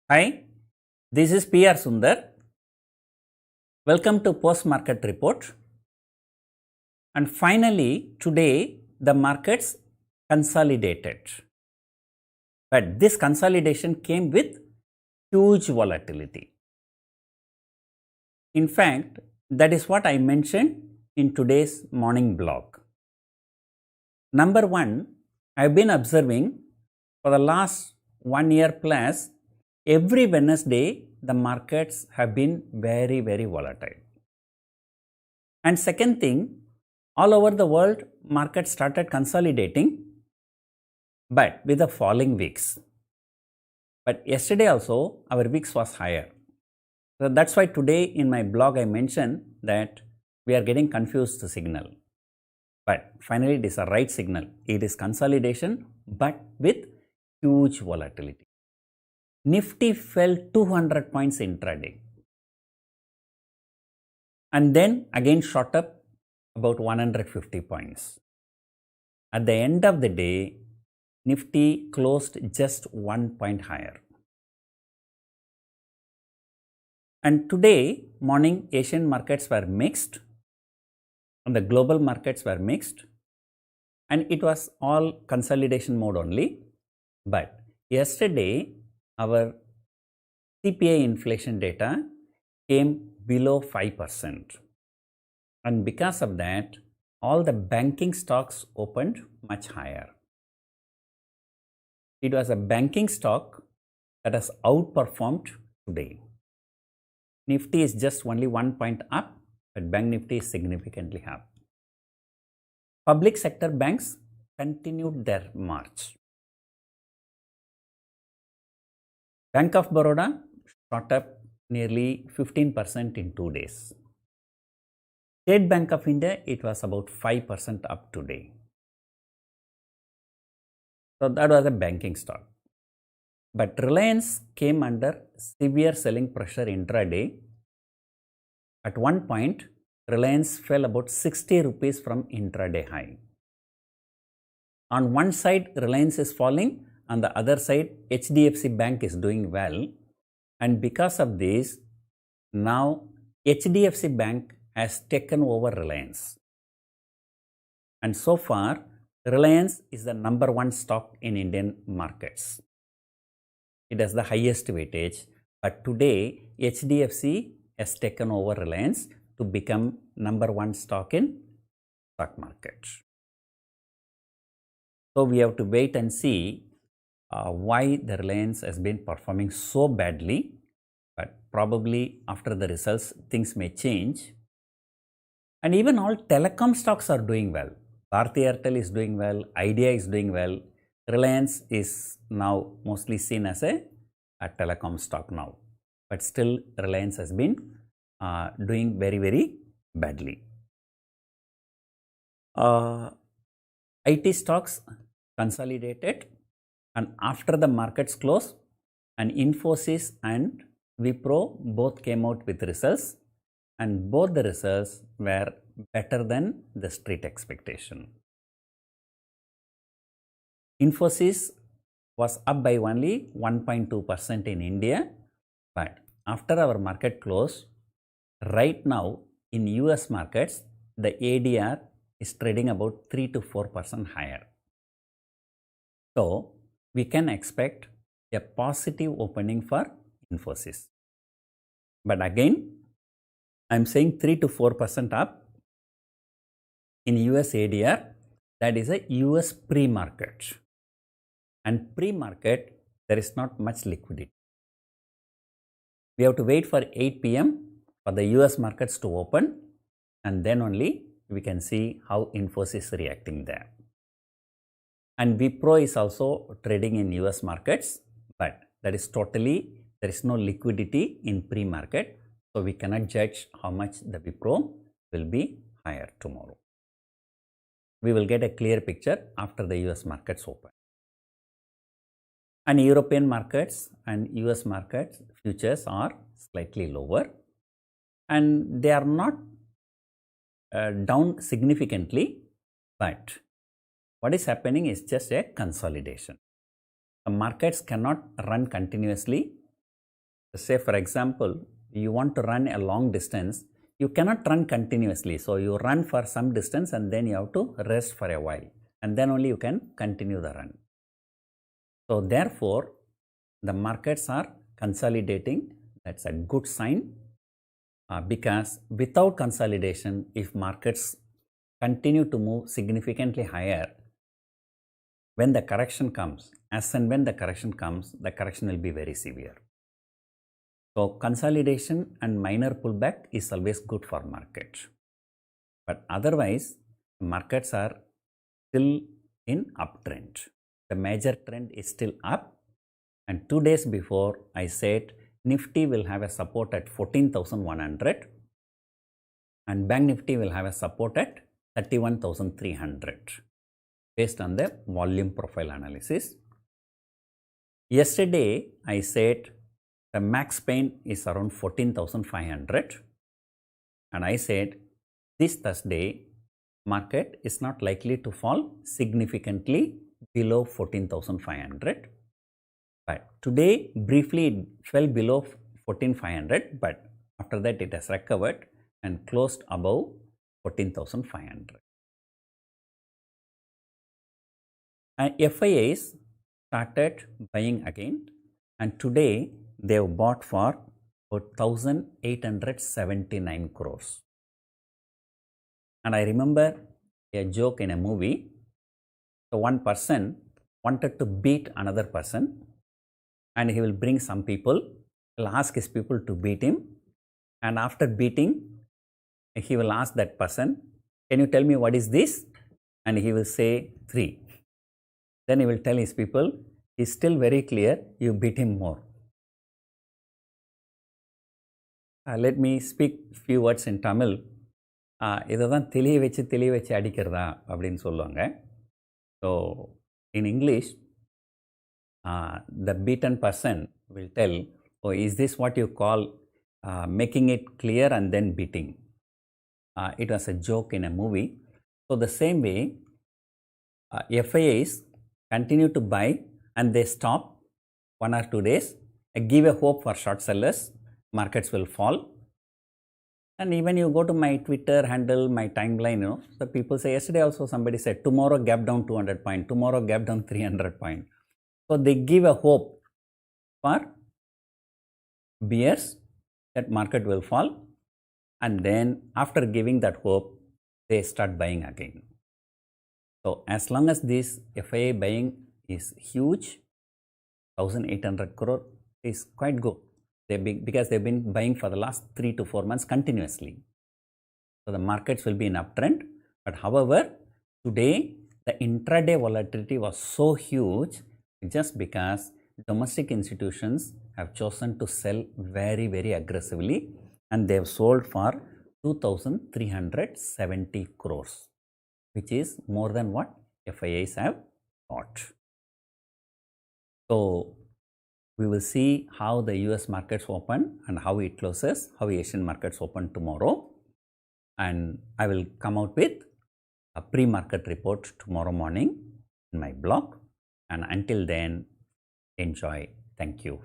Hi, this is PR Sundar. Welcome to Post Market Report. And finally, today the markets consolidated. But this consolidation came with huge volatility. In fact, that is what I mentioned in today's morning blog. Number one, I've been observing for the last 1 year plus, every Wednesday the markets have been very volatile. And second thing, all over the world markets started consolidating, but with the falling wicks. But yesterday also our wicks was higher. So that's why today in my blog I mentioned that we are getting confused the signal. But finally it is a right signal. It is consolidation but with huge volatility. Nifty fell 200 points intraday and then again shot up about 150 points. At the end of the day, Nifty closed just 1 point higher. And today morning Asian markets were mixed and the global markets were mixed, and it was all consolidation mode only. But yesterday our CPI inflation data came below 5%, and because of that all the banking stocks opened much higher. It was a banking stock that has outperformed today. Nifty is just only 1 point up, but Bank Nifty is significantly up. Public sector banks continued their march. Bank of Baroda shot up nearly 15% in 2 days. State Bank of India, it was about 5% up today. So that was a banking stock. But Reliance came under severe selling pressure intraday. At one point, Reliance fell about 60 rupees from intraday high. On one side, Reliance is falling, on the other side, HDFC Bank is doing well. And because of this, now HDFC Bank has taken over Reliance. And so far, Reliance is the number one stock in Indian markets. It has the highest weightage, but today HDFC has taken over Reliance to become number one stock in stock market. So we have to wait and see why the Reliance has been performing so badly, but probably after the results things may change. And even all telecom stocks are doing well. Bharti Airtel is doing well, Idea is doing well. Reliance is now mostly seen as a telecom stock now, but still Reliance has been doing very badly. IT stocks consolidated, and after the markets close, and Infosys and WIPRO both came out with results, and both the results were better than the street expectation. Infosys was up by only 1.2% in India, but after our market close, right now in US markets, the ADR is trading about 3 to 4% higher. So we can expect a positive opening for Infosys. But again, I am saying 3 to 4% up in US ADR, that is a US pre-market. And pre-market, there is not much liquidity. We have to wait for 8 PM for the US markets to open, and then only we can see how Infosys is reacting there. And WIPRO is also trading in US markets, but that is totally, there is no liquidity in pre-market. So we cannot judge how much the WIPRO will be higher tomorrow. We will get a clear picture after the US markets open. And European markets and US markets futures are slightly lower, and they are not down significantly, but what is happening is just a consolidation. The markets cannot run continuously, Say for example, you want to run a long distance, you cannot run continuously. So you run for some distance and then you have to rest for a while, and then only you can continue the run. So therefore, the markets are consolidating. That's a good sign, because without consolidation, if markets continue to move significantly higher, when the correction comes, as and when the correction comes, the correction will be very severe. So consolidation and minor pullback is always good for market. But otherwise, markets are still in uptrend. The major trend is still up. And 2 days before, I said Nifty will have a support at 14,100 and Bank Nifty will have a support at 31,300 based on the volume profile analysis. Yesterday, I said the max pain is around 14,500 and I said this Thursday, market is not likely to fall significantly below 14,500. But today, briefly, it fell below 14,500, but after that, it has recovered and closed above 14,500. And FIIs started buying again, and today they have bought for 1,879 crores. And I remember a joke in a movie. So one person wanted to beat another person, and he will bring some people, he'll ask his people to beat him, and after beating, he will ask that person, can you tell me what is this? And he will say 3. Then he will tell his people, it's still very clear, you beat him more. Let me speak few words in Tamil. இதைதான் தெளிய வச்சு அடிக்கிறதா அப்படின்னு சொல்லுவாங்க. So in English, the beaten person will tell, oh, is this what you call making it clear and then beating? It was a joke in a movie. So the same way, FIIs continue to buy and they stop 1 or 2 days, give a hope for short sellers, markets will fall. And even you go to my Twitter handle, my timeline, the people say, yesterday also somebody said, tomorrow gap down 200 points, tomorrow gap down 300 points. So they give a hope for bears that market will fall, and then after giving that hope, they start buying again. So as long as this FII buying is huge, 1,800 crore is quite good. Because they've been buying for the last 3 to 4 months continuously. So the markets will be in uptrend. But however, today the intraday volatility was so huge just because domestic institutions have chosen to sell very, very aggressively, and they have sold for 2,370 crores, which is more than what FIIs have bought. So we will see how the US markets open and how it closes, how Asian markets open tomorrow. And I will come out with a pre-market report tomorrow morning in my blog. And until then, enjoy. Thank you.